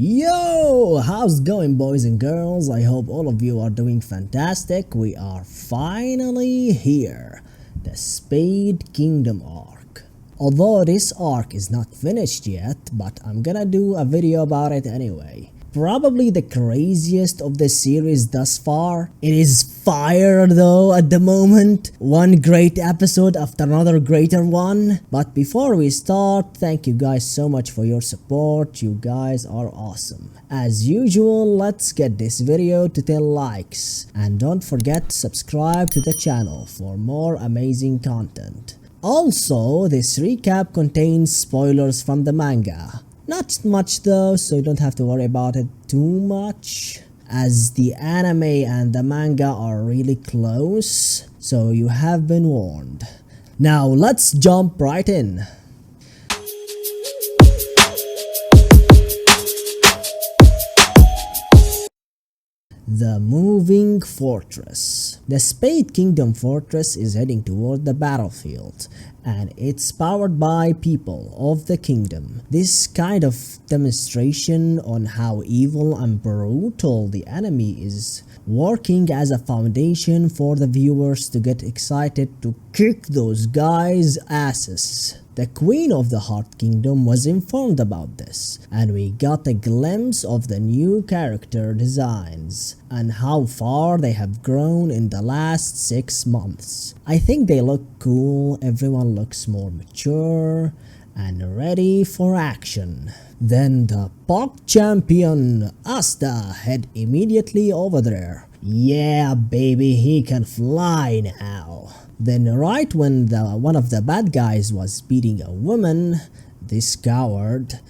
Yo, how's it going, boys and girls? I hope all of you are doing fantastic. We are finally here, the Spade Kingdom arc. Although this arc is not finished yet, but I'm gonna do a video about it anyway. Probably the craziest of the series thus far. It is fire though at the moment. One great episode after another greater one. But before we start, thank you guys so much for your support. You guys are awesome. As usual, let's get this video to 10 likes. And don't forget to subscribe to the channel for more amazing content. Also, this recap contains spoilers from the manga. Not much though, so you don't have to worry about it too much, as the anime and the manga are really close, so you have been warned. Now let's jump right in. The Moving Fortress. The Spade Kingdom fortress is heading toward the battlefield, and it's powered by people of the kingdom. This kind of demonstration on how evil and brutal the enemy is working as a foundation for the viewers to get excited to kick those guys' asses. The Queen of the Heart Kingdom was informed about this, and we got a glimpse of the new character designs and how far they have grown in the last 6 months. I think they look cool, everyone looks more mature and ready for action. Then the pop champion Asta head immediately over there. Yeah baby, he can fly now. Then right when one of the bad guys was beating a woman, this coward,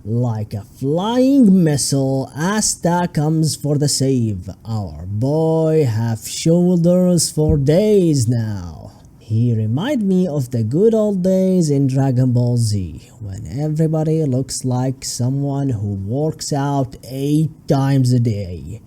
like a flying missile, Asta comes for the save. Our boy have shoulders for days now. He remind me of the good old days in Dragon Ball Z, when everybody looks like someone who works out 8 times a day.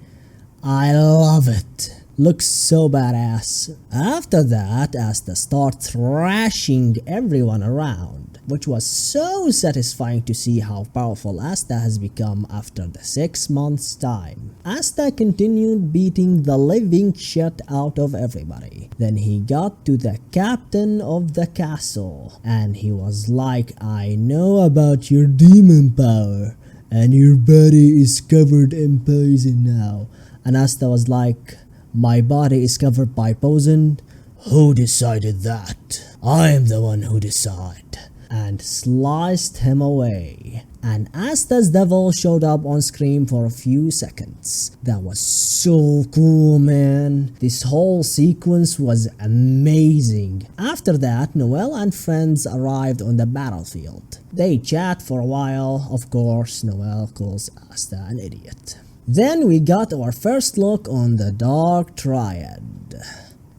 I love it. Looks so badass. After that, Asta starts thrashing everyone around, which was so satisfying to see how powerful Asta has become after the 6 months time. Asta continued beating the living shit out of everybody. Then he got to the captain of the castle, and he was like, I know about your demon power, and your body is covered in poison now. And Asta was like, my body is covered by poison? Who decided that? I am the one who decide. And sliced him away. And Asta's devil showed up on screen for a few seconds. That was so cool, man. This whole sequence was amazing. After that, Noelle and friends arrived on the battlefield. They chat for a while. Of course, Noelle calls Asta an idiot. Then we got our first look on the Dark Triad.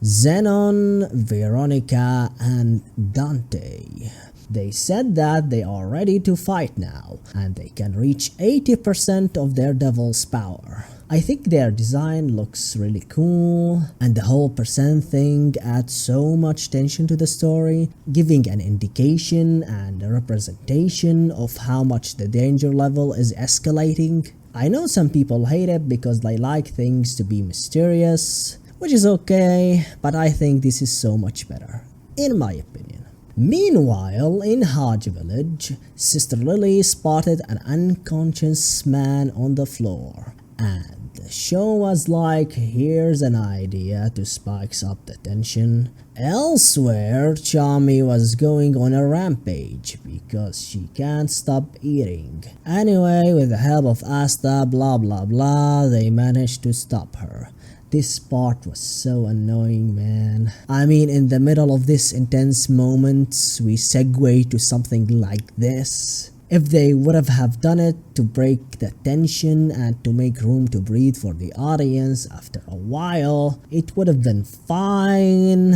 Zenon, Veronica, and Dante. They said that they are ready to fight now, and they can reach 80% of their devil's power. I think their design looks really cool, and the whole percent thing adds so much tension to the story, giving an indication and a representation of how much the danger level is escalating. I know some people hate it because they like things to be mysterious, which is okay, but I think this is so much better, in my opinion. Meanwhile, in Hajj village, Sister Lily spotted an unconscious man on the floor, and the show was like, here's an idea to spice up the tension. Elsewhere, Chami was going on a rampage because she can't stop eating. Anyway, with the help of Asta, blah blah blah, they managed to stop her. This part was so annoying, man. I mean, in the middle of this intense moments, we segue to something like this. If they would have done it to break the tension and to make room to breathe for the audience after a while, it would have been fine.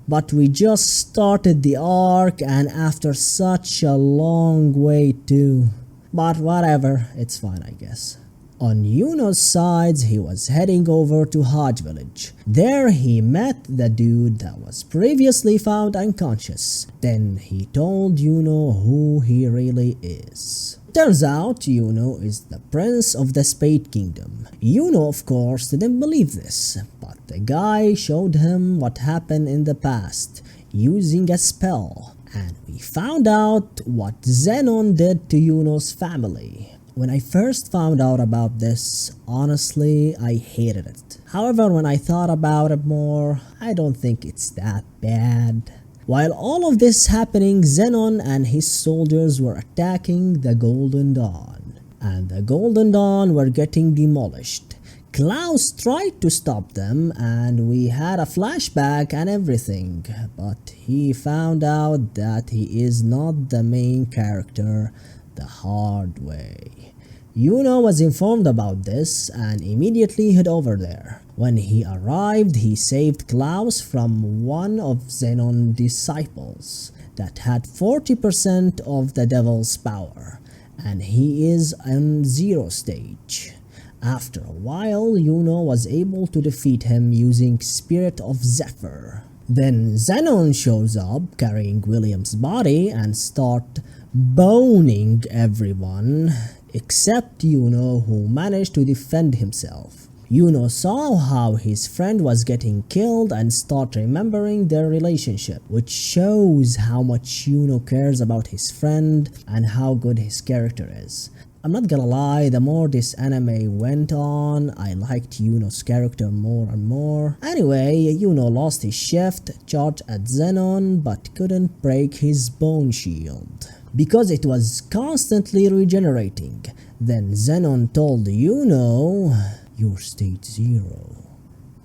But we just started the arc, and after such a long wait too. But whatever, it's fine I guess. On Yuno's side, he was heading over to Hodge village. There he met the dude that was previously found unconscious. Then he told Yuno who he really is. Turns out Yuno is the prince of the Spade Kingdom. Yuno of course didn't believe this, but the guy showed him what happened in the past using a spell. And we found out what Zenon did to Yuno's family. When I first found out about this, honestly, I hated it. However, when I thought about it more, I don't think it's that bad. While all of this happening, Zenon and his soldiers were attacking the Golden Dawn. And the Golden Dawn were getting demolished. Klaus tried to stop them and we had a flashback and everything, but he found out that he is not the main character the hard way. Yuno was informed about this and immediately head over there. When he arrived, he saved Klaus from one of Zenon's disciples that had 40% of the devil's power, and he is on 0 stage. After a while, Yuno was able to defeat him using Spirit of Zephyr. Then Zenon shows up carrying William's body and start boning everyone except Yuno, who managed to defend himself. Yuno saw how his friend was getting killed and start remembering their relationship, which shows how much Yuno cares about his friend and how good his character is. I'm not gonna lie, the more this anime went on, I liked Yuno's character more and more. Anyway, Yuno lost his shift, charged at Zenon, but couldn't break his bone shield because it was constantly regenerating. Then Zenon told Yuno, "You're stage 0.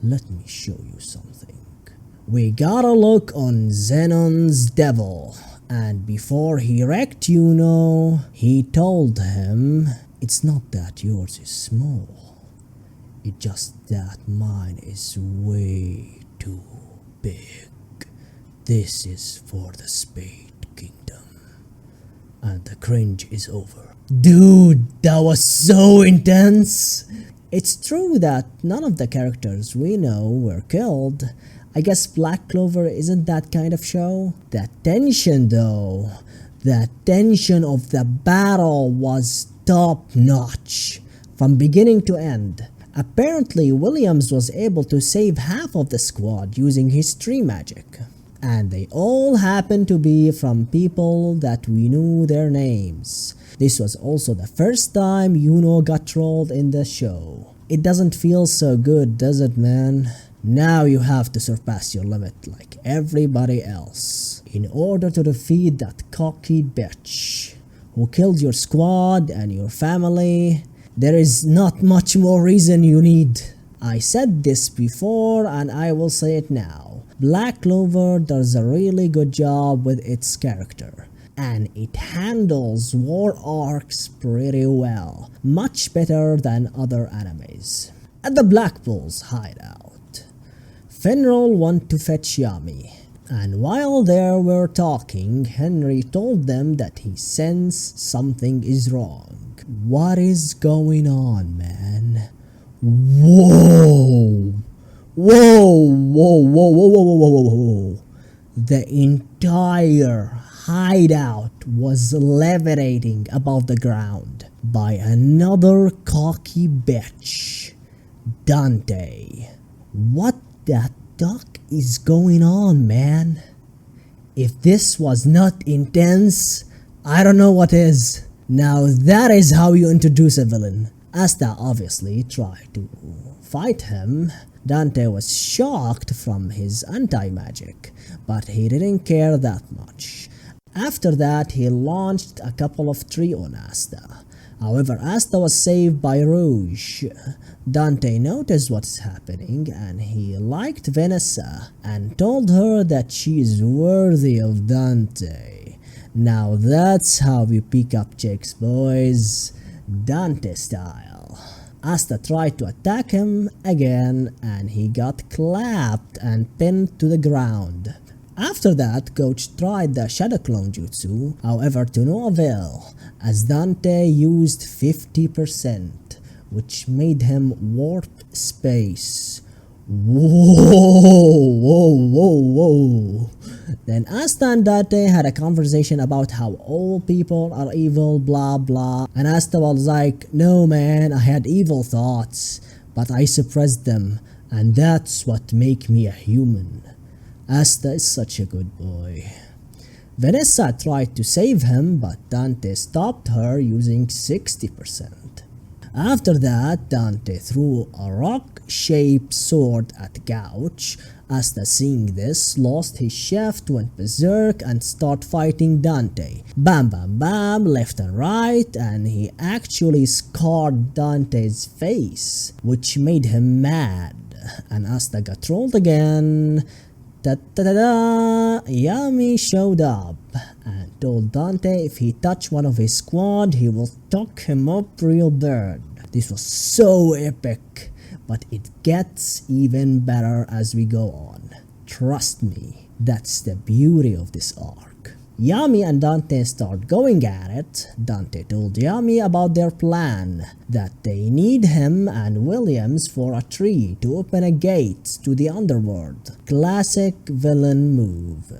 Let me show you something." We got a look on Zenon's devil. And before he wrecked Yuno, he told him, "It's not that yours is small, it's just that mine is way too big. This is for the Spade Kingdom." And the cringe is over. Dude, that was so intense! It's true that none of the characters we know were killed. I guess Black Clover isn't that kind of show. The tension though, the tension of the battle was top notch from beginning to end. Apparently Williams was able to save half of the squad using his tree magic. And they all happened to be from people that we knew their names. This was also the first time Yuno got trolled in the show. It doesn't feel so good, does it, man? Now you have to surpass your limit like everybody else in order to defeat that cocky bitch who killed your squad and your family. There is not much more reason you need. I said this before and I will say it now. Black Clover does a really good job with its character, and it handles war arcs pretty well, much better than other animes. At the Blackpool's hideout, Finral went to fetch Yami, and while they were talking, Henry told them that he sensed something is wrong. What is going on, man? Whoa! Whoa! Whoa! Whoa! Whoa! Whoa! Whoa! Whoa! Whoa! The entire hideout was levitating above the ground by another cocky bitch, Dante. What the duck is going on, man? If this was not intense, I don't know what is. Now that is how you introduce a villain. Asta obviously tried to fight him. Dante was shocked from his anti-magic, but he didn't care that much. After that, he launched a couple of trees on Asta. However, Asta was saved by Rouge. Dante noticed what's happening and he liked Vanessa and told her that she is worthy of Dante. Now that's how we pick up chicks, boys. Dante style. Asta tried to attack him again and he got clapped and pinned to the ground. After that, Coach tried the Shadow Clone Jutsu, however to no avail, as Dante used 50%, which made him warp space. Whoa, whoa, whoa, whoa. Then Asta and Dante had a conversation about how all people are evil, blah blah. And Asta was like, no man, I had evil thoughts, but I suppressed them, and that's what make me a human. Asta is such a good boy. Vanessa tried to save him, but Dante stopped her using 60%. After that, Dante threw a rock-shaped sword at Gouch. Asta, seeing this, lost his shaft, went berserk, and started fighting Dante. Bam bam bam, left and right, and he actually scarred Dante's face, which made him mad. And Asta got trolled again. Ta-ta-da-da! Yami showed up and told Dante if he touched one of his squad, he will tuck him up real bad. This was so epic, but it gets even better as we go on. Trust me, that's the beauty of this arc. Yami and Dante start going at it. Dante told Yami about their plan, that they need him and Williams for a tree to open a gate to the underworld. Classic villain move.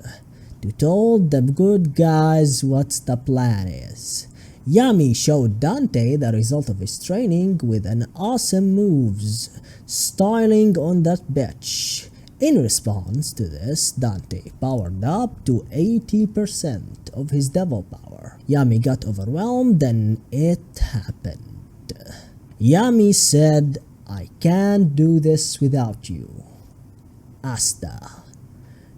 To tell the good guys what the plan is. Yami showed Dante the result of his training with an awesome moves, styling on that bitch. In response to this, Dante powered up to 80% of his devil power. Yami got overwhelmed, then it happened. Yami said, I can't do this without you. Asta.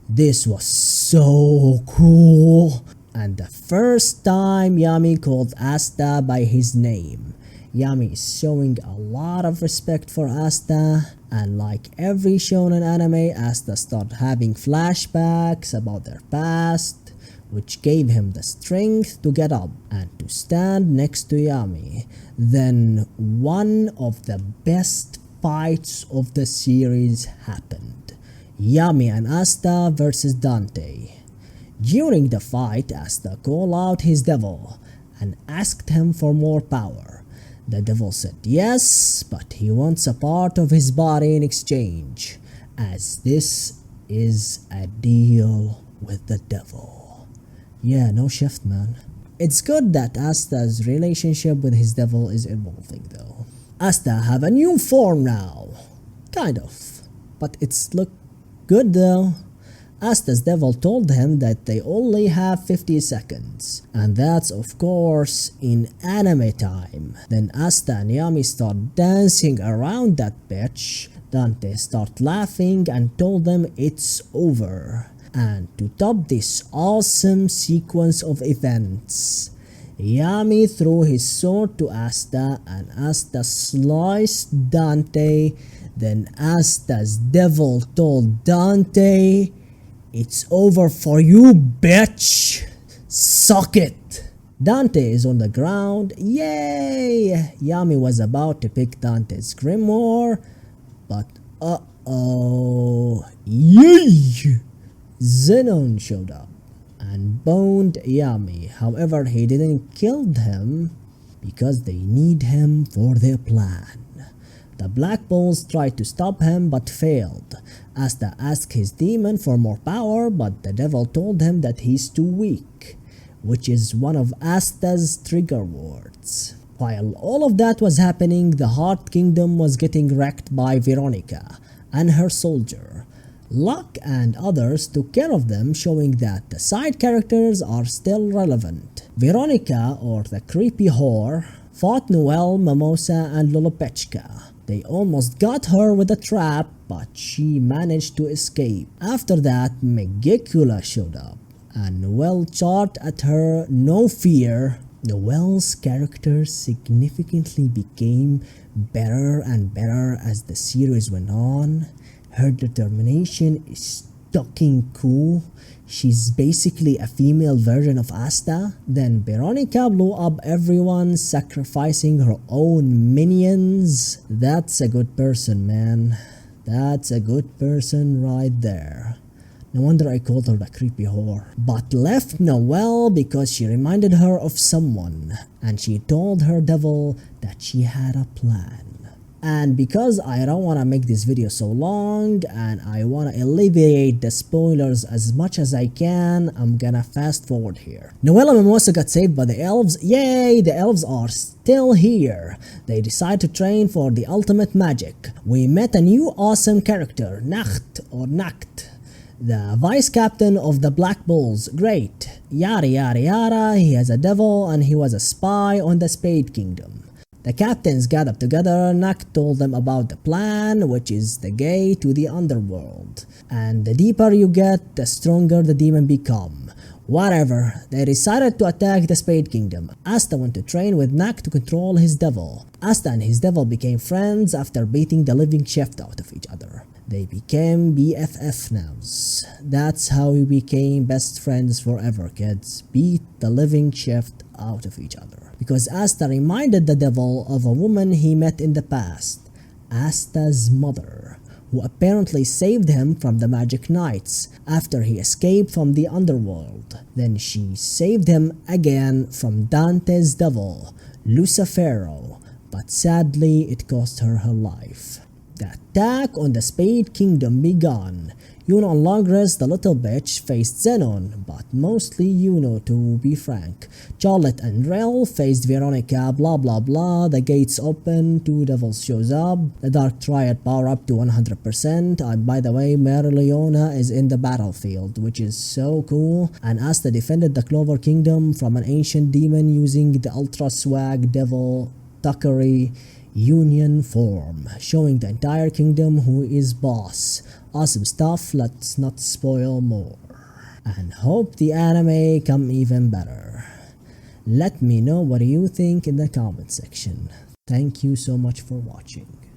This was so cool. And the first time Yami called Asta by his name. Yami is showing a lot of respect for Asta, and like every shonen anime, Asta started having flashbacks about their past, which gave him the strength to get up and to stand next to Yami. Then one of the best fights of the series happened. Yami and Asta versus Dante. During the fight, Asta called out his devil and asked him for more power. The devil said yes, but he wants a part of his body in exchange, as this is a deal with the devil. Yeah, no shift, man. It's good that Asta's relationship with his devil is evolving though. Asta have a new form now. Kind of. But it's look good though. Asta's devil told him that they only have 50 seconds, and that's of course in anime time. Then Asta and Yami start dancing around that bitch. Dante start laughing and told them it's over. And to top this awesome sequence of events, Yami threw his sword to Asta and Asta sliced Dante. Then Asta's devil told Dante, it's over for you, bitch! Suck it! Dante is on the ground. Yay! Yami was about to pick Dante's grimoire, but uh-oh. Yay! Zenon showed up and boned Yami. However, he didn't kill him because they need him for their plan. The Black Bulls tried to stop him but failed. Asta asked his demon for more power, but the devil told him that he's too weak, which is one of Asta's trigger words. While all of that was happening, the Heart Kingdom was getting wrecked by Veronica and her soldier. Luck and others took care of them, showing that the side characters are still relevant. Veronica, or the creepy whore, fought Noelle, Mimosa, and Lolopechka. They almost got her with a trap, but she managed to escape. After that, Megicula showed up, and Noelle charged at her, no fear. Noelle's character significantly became better and better as the series went on. Her determination is fucking cool. She's basically a female version of Asta. Then Veronica blew up everyone, sacrificing her own minions. That's a good person, man. That's a good person right there. No wonder I called her the creepy whore. But left Noelle because she reminded her of someone, and she told her devil that she had a plan. And because I don't want to make this video so long and I want to alleviate the spoilers as much as I can, I'm gonna fast forward here. Noelle and Mimosa got saved by the elves. Yay, the elves are still here. They decide to train for the ultimate magic. We met a new awesome character, Nacht, the vice captain of the Black Bulls. Great. Yada yada yada, he has a devil and he was a spy on the Spade Kingdom. The captains gathered together. Nacht told them about the plan, which is the gate to the underworld. And the deeper you get, the stronger the demon become. Whatever, they decided to attack the Spade Kingdom. Asta went to train with Nacht to control his devil. Asta and his devil became friends after beating the living shit out of each other. They became BFF nows. That's how we became best friends forever, kids. Beat the living shit out of each other. Because Asta reminded the devil of a woman he met in the past, Asta's mother, who apparently saved him from the Magic Knights after he escaped from the underworld. Then she saved him again from Dante's devil, Lucifero, but sadly it cost her her life. The attack on the Spade Kingdom began. Yuno and Longres, the little bitch, faced Zenon, but mostly Yuno to be frank. Charlotte and Rel faced Veronica, blah blah blah. The gates open, two devils shows up. The Dark Triad power up to 100%. And by the way, Marileona is in the battlefield, which is so cool. And Asta defended the Clover Kingdom from an ancient demon using the Ultra Swag Devil Tuckery Union form, showing the entire kingdom who is boss. Awesome stuff, let's not spoil more. And hope the anime come even better. Let me know what you think in the comment section. Thank you so much for watching.